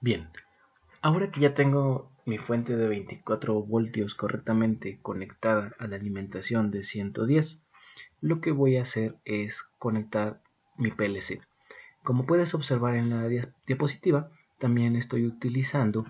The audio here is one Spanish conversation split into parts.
Bien, ahora que ya tengo mi fuente de 24 voltios correctamente conectada a la alimentación de 110, lo que voy a hacer es conectar mi PLC. Como puedes observar en la diapositiva, también estoy utilizando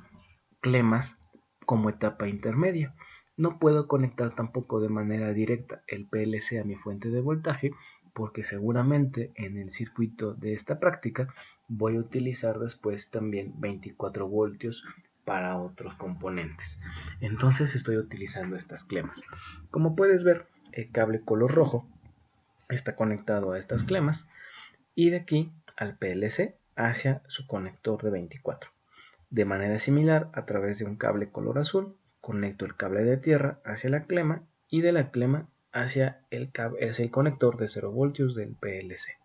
clemas como etapa intermedia. No puedo conectar tampoco de manera directa el PLC a mi fuente de voltaje porque seguramente en el circuito de esta práctica voy a utilizar después también 24 voltios para otros componentes. Entonces estoy utilizando estas clemas. Como puedes ver, el cable color rojo está conectado a estas clemas y de aquí al PLC hacia su conector de 24. De manera similar, a través de un cable color azul, conecto el cable de tierra hacia la clema y de la clema hacia el conector de 0 voltios del PLC.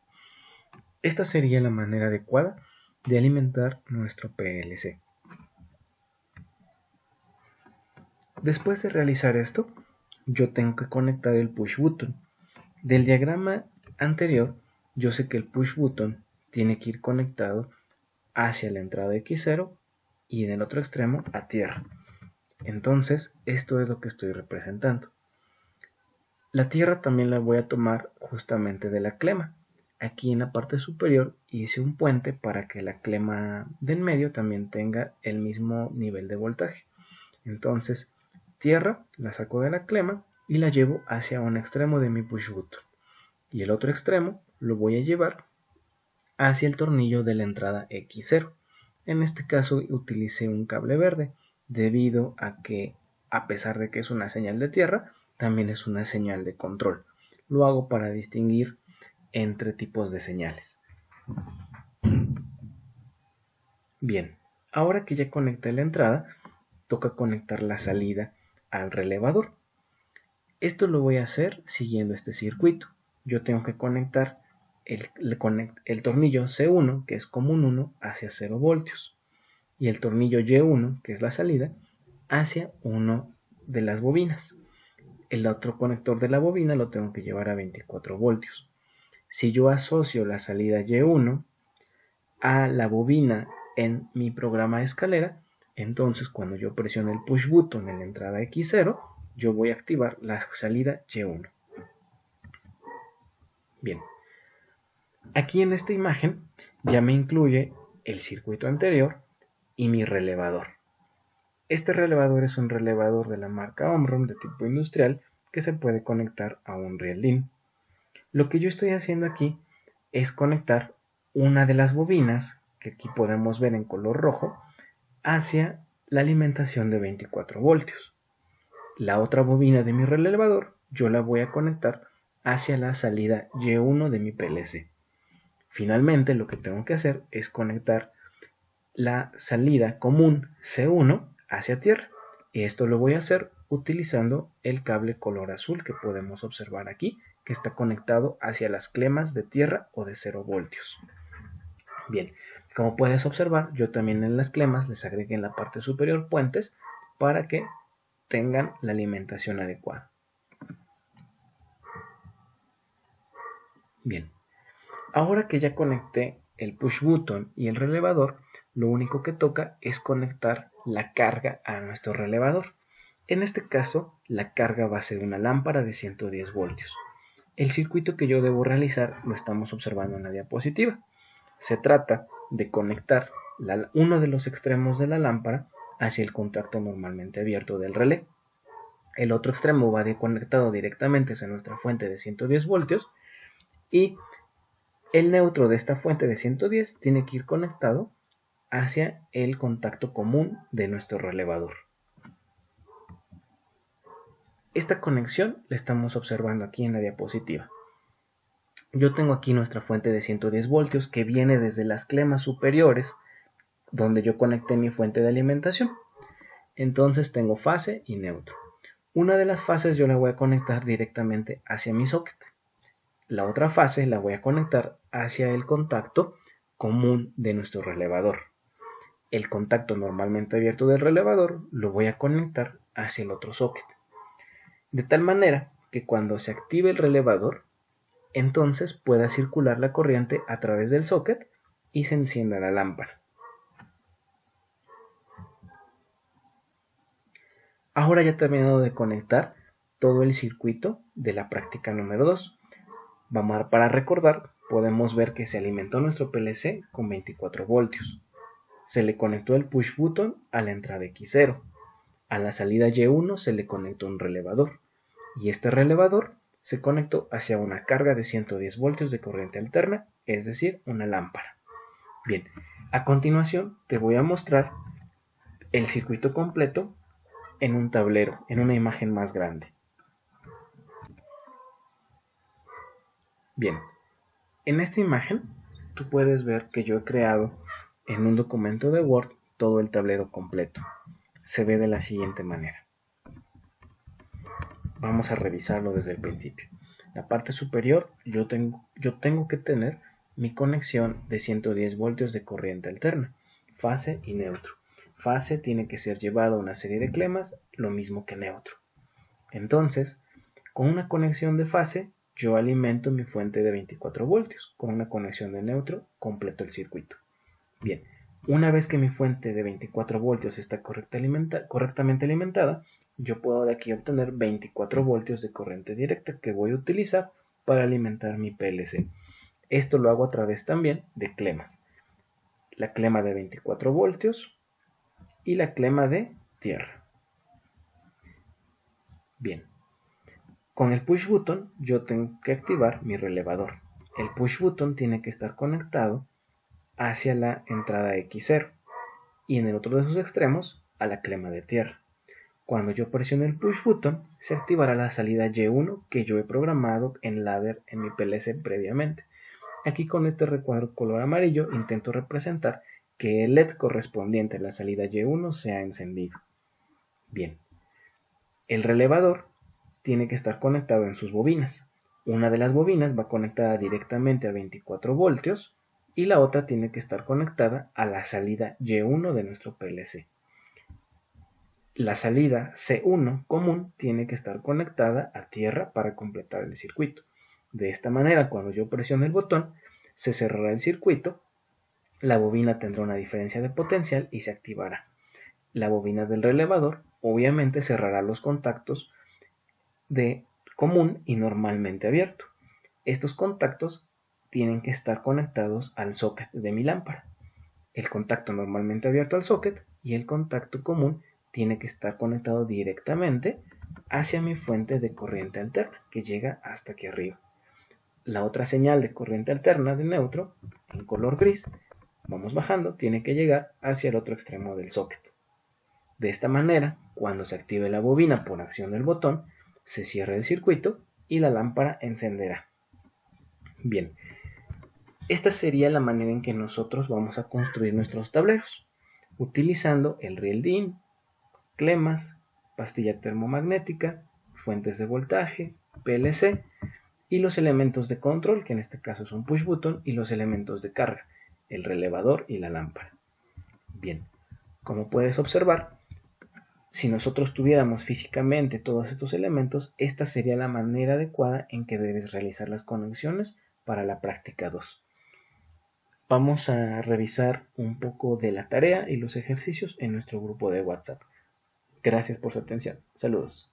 Esta sería la manera adecuada de alimentar nuestro PLC. Después de realizar esto, yo tengo que conectar el push button. Del diagrama anterior, yo sé que el push button tiene que ir conectado hacia la entrada X0 y en el otro extremo a tierra. Entonces, esto es lo que estoy representando. La tierra también la voy a tomar justamente de la clema. Aquí en la parte superior hice un puente para que la clema del medio también tenga el mismo nivel de voltaje. Entonces, tierra la saco de la clema y la llevo hacia un extremo de mi push button. Y el otro extremo lo voy a llevar hacia el tornillo de la entrada X0. En este caso utilicé un cable verde debido a que, a pesar de que es una señal de tierra, también es una señal de control. Lo hago para distinguir entre tipos de señales. Bien, ahora que ya conecté la entrada, toca conectar la salida al relevador. Esto lo voy a hacer siguiendo este circuito. Yo tengo que conectar el tornillo C1, que es común 1, hacia 0 voltios. Y el tornillo Y1, que es la salida, hacia una de las bobinas. El otro conector de la bobina lo tengo que llevar a 24 voltios. Si yo asocio la salida Y1 a la bobina en mi programa de escalera, entonces cuando yo presiono el push button en la entrada X0, yo voy a activar la salida Y1. Bien, aquí en esta imagen ya me incluye el circuito anterior y mi relevador. Este relevador es un relevador de la marca Omron de tipo industrial que se puede conectar a un riel DIN. Lo que yo estoy haciendo aquí es conectar una de las bobinas, que aquí podemos ver en color rojo, hacia la alimentación de 24 voltios. La otra bobina de mi relevador yo la voy a conectar hacia la salida Y1 de mi PLC. Finalmente lo que tengo que hacer es conectar la salida común C1 hacia tierra. Y esto lo voy a hacer utilizando el cable color azul que podemos observar aquí, que está conectado hacia las clemas de tierra o de 0 voltios. Bien, como puedes observar, yo también en las clemas les agregué en la parte superior puentes para que tengan la alimentación adecuada. Bien, ahora que ya conecté el push button y el relevador, lo único que toca es conectar la carga a nuestro relevador. En este caso, la carga va a ser una lámpara de 110 voltios. El circuito que yo debo realizar lo estamos observando en la diapositiva. Se trata de conectar uno de los extremos de la lámpara hacia el contacto normalmente abierto del relé. El otro extremo va conectado directamente hacia nuestra fuente de 110 voltios y el neutro de esta fuente de 110 tiene que ir conectado hacia el contacto común de nuestro relevador. Esta conexión la estamos observando aquí en la diapositiva. Yo tengo aquí nuestra fuente de 110 voltios que viene desde las clemas superiores donde yo conecté mi fuente de alimentación. Entonces tengo fase y neutro. Una de las fases yo la voy a conectar directamente hacia mi socket. La otra fase la voy a conectar hacia el contacto común de nuestro relevador. El contacto normalmente abierto del relevador lo voy a conectar hacia el otro socket. De tal manera que cuando se active el relevador, entonces pueda circular la corriente a través del socket y se encienda la lámpara. Ahora ya he terminado de conectar todo el circuito de la práctica número 2. Para recordar, podemos ver que se alimentó nuestro PLC con 24 voltios. Se le conectó el push button a la entrada X0. A la salida Y1 se le conectó un relevador. Y este relevador se conectó hacia una carga de 110 voltios de corriente alterna, es decir, una lámpara. Bien, a continuación te voy a mostrar el circuito completo en un tablero, en una imagen más grande. Bien, en esta imagen tú puedes ver que yo he creado en un documento de Word todo el tablero completo. Se ve de la siguiente manera. Vamos a revisarlo desde el principio. La parte superior yo tengo que tener mi conexión de 110 voltios de corriente alterna, fase y neutro. Fase tiene que ser llevado a una serie de clemas, lo mismo que neutro. Entonces, con una conexión de fase, yo alimento mi fuente de 24 voltios. Con una conexión de neutro, completo el circuito. Bien, una vez que mi fuente de 24 voltios está correctamente alimentada, yo puedo de aquí obtener 24 voltios de corriente directa que voy a utilizar para alimentar mi PLC. Esto lo hago a través también de clemas. La clema de 24 voltios y la clema de tierra. Bien, con el push button yo tengo que activar mi relevador. El push button tiene que estar conectado hacia la entrada X0 y en el otro de sus extremos a la clema de tierra. Cuando yo presione el push button, se activará la salida Y1 que yo he programado en ladder en mi PLC previamente. Aquí con este recuadro color amarillo intento representar que el LED correspondiente a la salida Y1 se ha encendido. Bien, el relevador tiene que estar conectado en sus bobinas. Una de las bobinas va conectada directamente a 24 voltios y la otra tiene que estar conectada a la salida Y1 de nuestro PLC. La salida C1 común tiene que estar conectada a tierra para completar el circuito. De esta manera, cuando yo presione el botón, se cerrará el circuito, la bobina tendrá una diferencia de potencial y se activará. La bobina del relevador obviamente cerrará los contactos de común y normalmente abierto. Estos contactos tienen que estar conectados al socket de mi lámpara. El contacto normalmente abierto al socket y el contacto común tiene que estar conectado directamente hacia mi fuente de corriente alterna que llega hasta aquí arriba. La otra señal de corriente alterna de neutro en color gris, vamos bajando, tiene que llegar hacia el otro extremo del socket. De esta manera, cuando se active la bobina por acción del botón, se cierra el circuito y la lámpara encenderá. Bien, esta sería la manera en que nosotros vamos a construir nuestros tableros, utilizando el riel DIN, clemas, pastilla termomagnética, fuentes de voltaje, PLC y los elementos de control, que en este caso es un push button, y los elementos de carga, el relevador y la lámpara. Bien, como puedes observar, si nosotros tuviéramos físicamente todos estos elementos, esta sería la manera adecuada en que debes realizar las conexiones para la práctica 2. Vamos a revisar un poco de la tarea y los ejercicios en nuestro grupo de WhatsApp. Gracias por su atención. Saludos.